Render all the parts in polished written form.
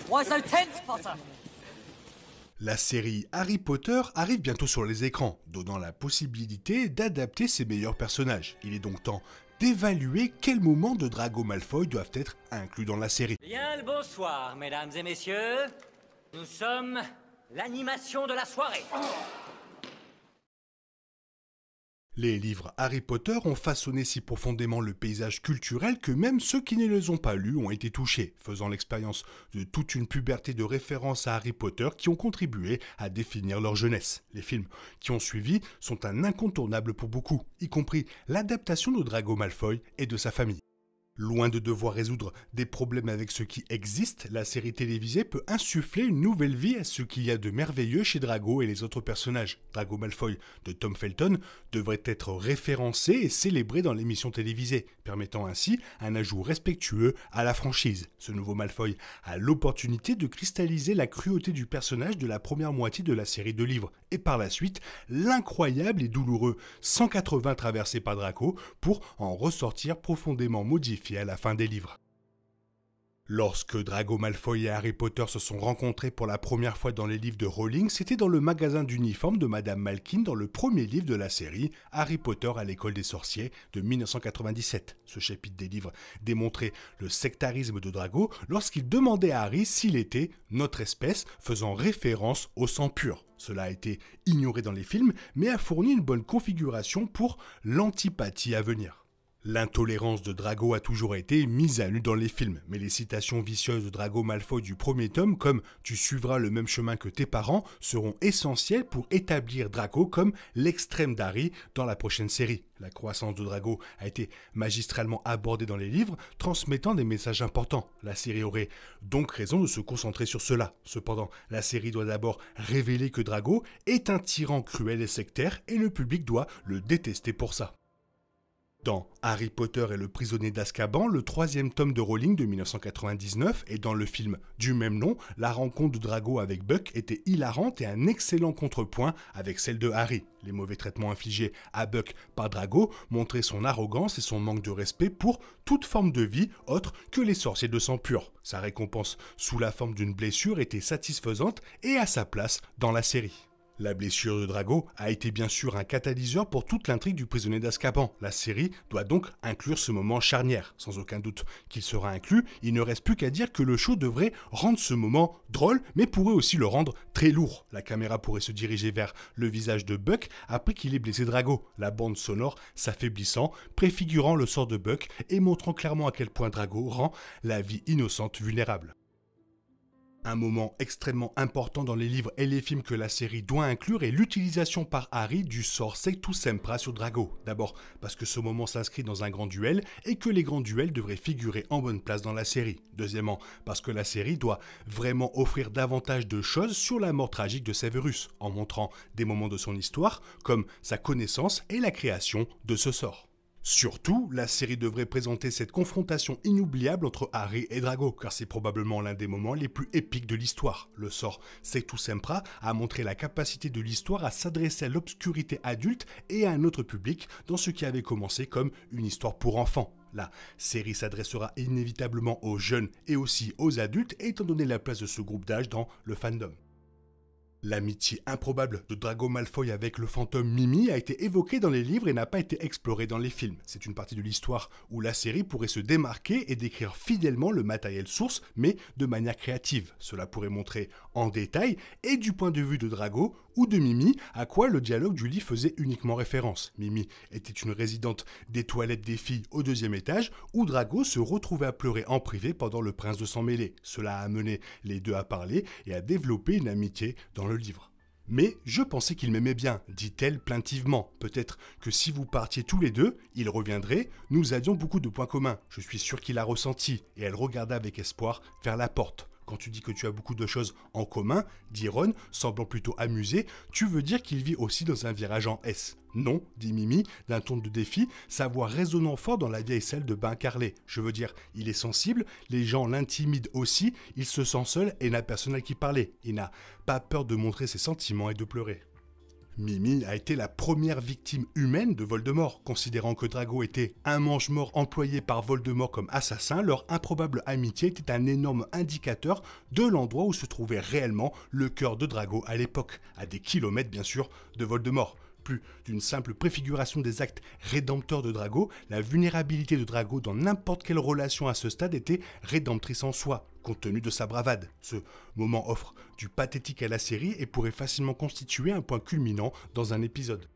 Why so tense, Potter? La série Harry Potter arrive bientôt sur les écrans, donnant la possibilité d'adapter ses meilleurs personnages. Il est donc temps d'évaluer quels moments de Drago Malfoy doivent être inclus dans la série. Bien le bonsoir, mesdames et messieurs. Nous sommes l'animation de la soirée. Les livres Harry Potter ont façonné si profondément le paysage culturel que même ceux qui ne les ont pas lus ont été touchés, faisant l'expérience de toute une puberté de références à Harry Potter qui ont contribué à définir leur jeunesse. Les films qui ont suivi sont un incontournable pour beaucoup, y compris l'adaptation de Drago Malfoy et de sa famille. Loin de devoir résoudre des problèmes avec ce qui existe, la série télévisée peut insuffler une nouvelle vie à ce qu'il y a de merveilleux chez Drago et les autres personnages. Drago Malfoy de Tom Felton devrait être référencé et célébré dans l'émission télévisée, permettant ainsi un ajout respectueux à la franchise. Ce nouveau Malfoy a l'opportunité de cristalliser la cruauté du personnage de la première moitié de la série de livres, et par la suite, l'incroyable et douloureux 180 traversé par Draco pour en ressortir profondément modifié à la fin des livres. Lorsque Drago Malfoy et Harry Potter se sont rencontrés pour la première fois dans les livres de Rowling, c'était dans le magasin d'uniformes de Madame Malkin dans le premier livre de la série, Harry Potter à l'école des sorciers de 1997. Ce chapitre des livres démontrait le sectarisme de Drago lorsqu'il demandait à Harry s'il était notre espèce, faisant référence au sang pur. Cela a été ignoré dans les films, mais a fourni une bonne configuration pour l'antipathie à venir. L'intolérance de Drago a toujours été mise à nu dans les films, mais les citations vicieuses de Drago Malfoy du premier tome, comme « tu suivras le même chemin que tes parents », seront essentielles pour établir Draco comme l'extrême d'Harry dans la prochaine série. La croissance de Drago a été magistralement abordée dans les livres, transmettant des messages importants. La série aurait donc raison de se concentrer sur cela. Cependant, la série doit d'abord révéler que Drago est un tyran cruel et sectaire, et le public doit le détester pour ça. Dans Harry Potter et le prisonnier d'Azkaban, le troisième tome de Rowling de 1999, et dans le film du même nom, la rencontre de Drago avec Buck était hilarante et un excellent contrepoint avec celle de Harry. Les mauvais traitements infligés à Buck par Drago montraient son arrogance et son manque de respect pour toute forme de vie autre que les sorciers de sang pur. Sa récompense sous la forme d'une blessure était satisfaisante et à sa place dans la série. La blessure de Drago a été bien sûr un catalyseur pour toute l'intrigue du prisonnier d'Azkaban. La série doit donc inclure ce moment charnière. Sans aucun doute qu'il sera inclus, il ne reste plus qu'à dire que le show devrait rendre ce moment drôle, mais pourrait aussi le rendre très lourd. La caméra pourrait se diriger vers le visage de Buck après qu'il ait blessé Drago, la bande sonore s'affaiblissant, préfigurant le sort de Buck et montrant clairement à quel point Drago rend la vie innocente vulnérable. Un moment extrêmement important dans les livres et les films que la série doit inclure est l'utilisation par Harry du sort Sectum Sempra sur Drago. D'abord parce que ce moment s'inscrit dans un grand duel et que les grands duels devraient figurer en bonne place dans la série. Deuxièmement parce que la série doit vraiment offrir davantage de choses sur la mort tragique de Severus, en montrant des moments de son histoire comme sa connaissance et la création de ce sort. Surtout, la série devrait présenter cette confrontation inoubliable entre Harry et Drago, car c'est probablement l'un des moments les plus épiques de l'histoire. Le sort Sectum Sempra a montré la capacité de l'histoire à s'adresser à l'obscurité adulte et à un autre public dans ce qui avait commencé comme une histoire pour enfants. La série s'adressera inévitablement aux jeunes et aussi aux adultes, étant donné la place de ce groupe d'âge dans le fandom. L'amitié improbable de Drago Malfoy avec le fantôme Mimi a été évoquée dans les livres et n'a pas été explorée dans les films. C'est une partie de l'histoire où la série pourrait se démarquer et décrire fidèlement le matériel source, mais de manière créative. Cela pourrait montrer en détail, et du point de vue de Drago ou de Mimi, à quoi le dialogue du livre faisait uniquement référence. Mimi était une résidente des toilettes des filles au 2e étage, où Drago se retrouvait à pleurer en privé pendant le prince de sang mêlé. Cela a amené les deux à parler et à développer une amitié dans le livre. Mais je pensais qu'il m'aimait bien, dit-elle plaintivement. Peut-être que si vous partiez tous les deux, il reviendrait, nous avions beaucoup de points communs. Je suis sûr qu'il a ressenti, et elle regarda avec espoir vers la porte. Quand tu dis que tu as beaucoup de choses en commun, dit Ron, semblant plutôt amusé, tu veux dire qu'il vit aussi dans un virage en S. Non, dit Mimi, d'un ton de défi, sa voix résonnant fort dans la vieille salle de bain carrelée. Je veux dire, il est sensible, les gens l'intimident aussi, il se sent seul et n'a personne à qui parler. Il n'a pas peur de montrer ses sentiments et de pleurer. Mimi a été la première victime humaine de Voldemort. Considérant que Drago était un mange-mort employé par Voldemort comme assassin, leur improbable amitié était un énorme indicateur de l'endroit où se trouvait réellement le cœur de Drago à l'époque, à des kilomètres bien sûr de Voldemort. Plus d'une simple préfiguration des actes rédempteurs de Drago, la vulnérabilité de Drago dans n'importe quelle relation à ce stade était rédemptrice en soi, compte tenu de sa bravade. Ce moment offre du pathétique à la série et pourrait facilement constituer un point culminant dans un épisode.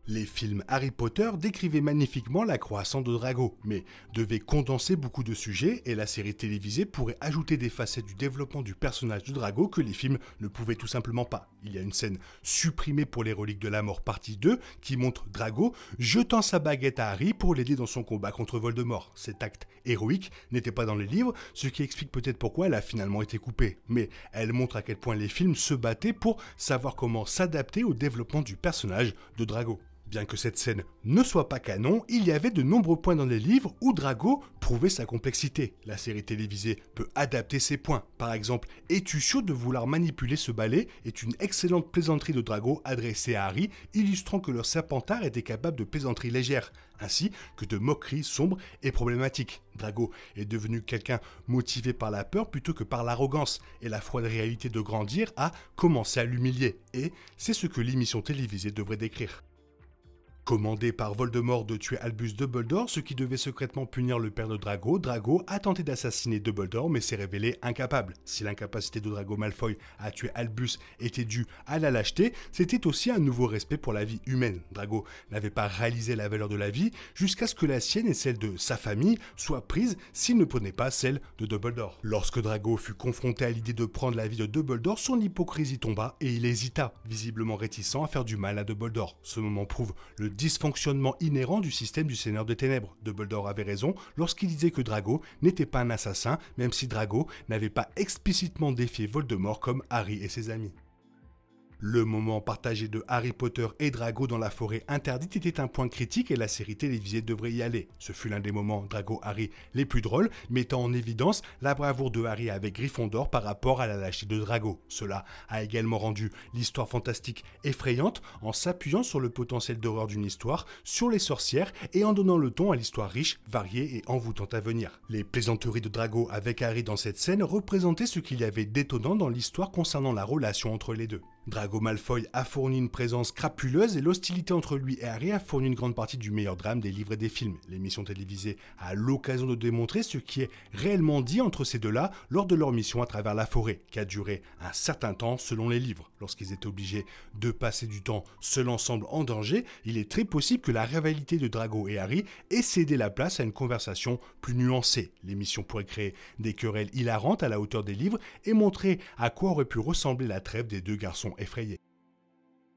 Les films Harry Potter décrivaient magnifiquement la croissance de Drago, mais devaient condenser beaucoup de sujets et la série télévisée pourrait ajouter des facettes du développement du personnage de Drago que les films ne pouvaient tout simplement pas. Il y a une scène supprimée pour les Reliques de la Mort partie 2 qui montre Drago jetant sa baguette à Harry pour l'aider dans son combat contre Voldemort. Cet acte héroïque n'était pas dans les livres, ce qui explique peut-être pourquoi elle a finalement été coupée. Mais elle montre à quel point les films se battaient pour savoir comment s'adapter au développement du personnage de Drago. Bien que cette scène ne soit pas canon, il y avait de nombreux points dans les livres où Drago prouvait sa complexité. La série télévisée peut adapter ces points. Par exemple, « Es-tu sûr de vouloir manipuler ce balai ?» est une excellente plaisanterie de Drago adressée à Harry, illustrant que leur Serpentard était capable de plaisanteries légères, ainsi que de moqueries sombres et problématiques. Drago est devenu quelqu'un motivé par la peur plutôt que par l'arrogance, et la froide réalité de grandir a commencé à l'humilier, et c'est ce que l'émission télévisée devrait décrire. Commandé par Voldemort de tuer Albus Dumbledore, ce qui devait secrètement punir le père de Drago, Drago a tenté d'assassiner Dumbledore mais s'est révélé incapable. Si l'incapacité de Drago Malfoy à tuer Albus était due à la lâcheté, c'était aussi un nouveau respect pour la vie humaine. Drago n'avait pas réalisé la valeur de la vie jusqu'à ce que la sienne et celle de sa famille soient prises s'il ne prenait pas celle de Dumbledore. Lorsque Drago fut confronté à l'idée de prendre la vie de Dumbledore, son hypocrisie tomba et il hésita, visiblement réticent à faire du mal à Dumbledore. Ce moment prouve le dysfonctionnement inhérent du système du Seigneur des Ténèbres. Dumbledore avait raison lorsqu'il disait que Drago n'était pas un assassin, même si Drago n'avait pas explicitement défié Voldemort comme Harry et ses amis. Le moment partagé de Harry Potter et Drago dans la forêt interdite était un point critique et la série télévisée devrait y aller. Ce fut l'un des moments Drago-Harry les plus drôles, mettant en évidence la bravoure de Harry avec Gryffondor par rapport à la lâcheté de Drago. Cela a également rendu l'histoire fantastique effrayante en s'appuyant sur le potentiel d'horreur d'une histoire, sur les sorcières et en donnant le ton à l'histoire riche, variée et envoûtante à venir. Les plaisanteries de Drago avec Harry dans cette scène représentaient ce qu'il y avait d'étonnant dans l'histoire concernant la relation entre les deux. Drago Malfoy a fourni une présence crapuleuse et l'hostilité entre lui et Harry a fourni une grande partie du meilleur drame des livres et des films. L'émission télévisée a l'occasion de démontrer ce qui est réellement dit entre ces deux-là lors de leur mission à travers la forêt, qui a duré un certain temps selon les livres. Lorsqu'ils étaient obligés de passer du temps seuls ensemble en danger, il est très possible que la rivalité de Drago et Harry ait cédé la place à une conversation plus nuancée. L'émission pourrait créer des querelles hilarantes à la hauteur des livres et montrer à quoi aurait pu ressembler la trêve des deux garçons effrayés.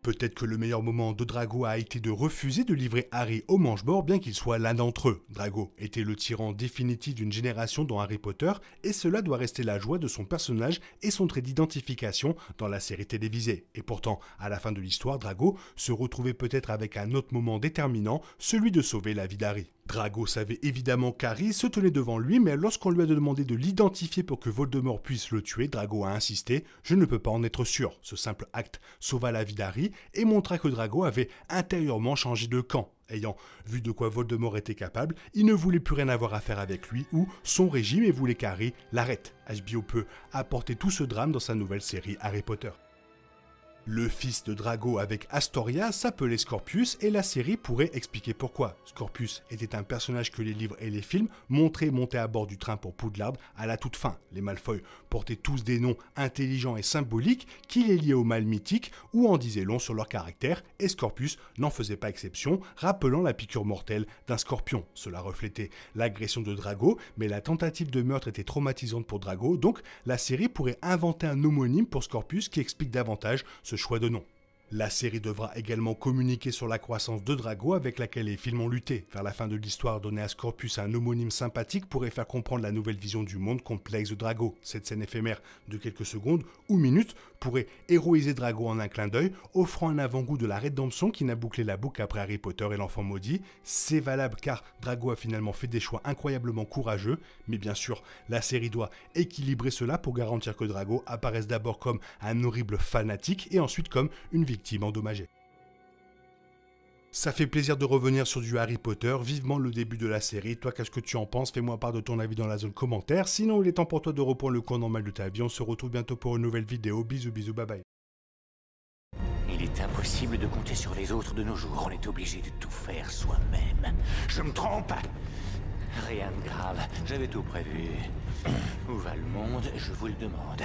Peut-être que le meilleur moment de Drago a été de refuser de livrer Harry au mange-mort bien qu'il soit l'un d'entre eux. Drago était le tyran définitif d'une génération dans Harry Potter et cela doit rester la joie de son personnage et son trait d'identification dans la série télévisée. Et pourtant, à la fin de l'histoire, Drago se retrouvait peut-être avec un autre moment déterminant, celui de sauver la vie d'Harry. Drago savait évidemment qu'Harry se tenait devant lui, mais lorsqu'on lui a demandé de l'identifier pour que Voldemort puisse le tuer, Drago a insisté « Je ne peux pas en être sûr ». Ce simple acte sauva la vie d'Harry et montra que Drago avait intérieurement changé de camp. Ayant vu de quoi Voldemort était capable, il ne voulait plus rien avoir à faire avec lui ou son régime et voulait qu'Harry l'arrête. HBO peut apporter tout ce drame dans sa nouvelle série Harry Potter. Le fils de Drago avec Astoria s'appelait Scorpius et la série pourrait expliquer pourquoi. Scorpius était un personnage que les livres et les films montraient monter à bord du train pour Poudlard à la toute fin. Les Malfoy portaient tous des noms intelligents et symboliques qui les liaient au mal mythique ou en disaient long sur leur caractère et Scorpius n'en faisait pas exception, rappelant la piqûre mortelle d'un scorpion. Cela reflétait l'agression de Drago, mais la tentative de meurtre était traumatisante pour Drago, donc la série pourrait inventer un homonyme pour Scorpius qui explique davantage ce choix de nom. La série devra également communiquer sur la croissance de Drago avec laquelle les films ont lutté. Vers la fin de l'histoire, donner à Scorpius un homonyme sympathique pourrait faire comprendre la nouvelle vision du monde complexe de Drago. Cette scène éphémère de quelques secondes ou minutes pourrait héroïser Drago en un clin d'œil, offrant un avant-goût de la rédemption qui n'a bouclé la boucle après Harry Potter et l'enfant maudit. C'est valable car Drago a finalement fait des choix incroyablement courageux, mais bien sûr, la série doit équilibrer cela pour garantir que Drago apparaisse d'abord comme un horrible fanatique et ensuite comme une victime victimes endommagées. Ça fait plaisir de revenir sur du Harry Potter, vivement le début de la série. Toi, qu'est-ce que tu en penses? Fais-moi part de ton avis dans la zone commentaire. Sinon, il est temps pour toi de reprendre le cours normal de ta vie. On se retrouve bientôt pour une nouvelle vidéo. Bisous, bisous, bye bye. Il est impossible de compter sur les autres de nos jours. On est obligé de tout faire soi-même. Je me trompe? Rien de grave. J'avais tout prévu. Où va le monde? Je vous le demande.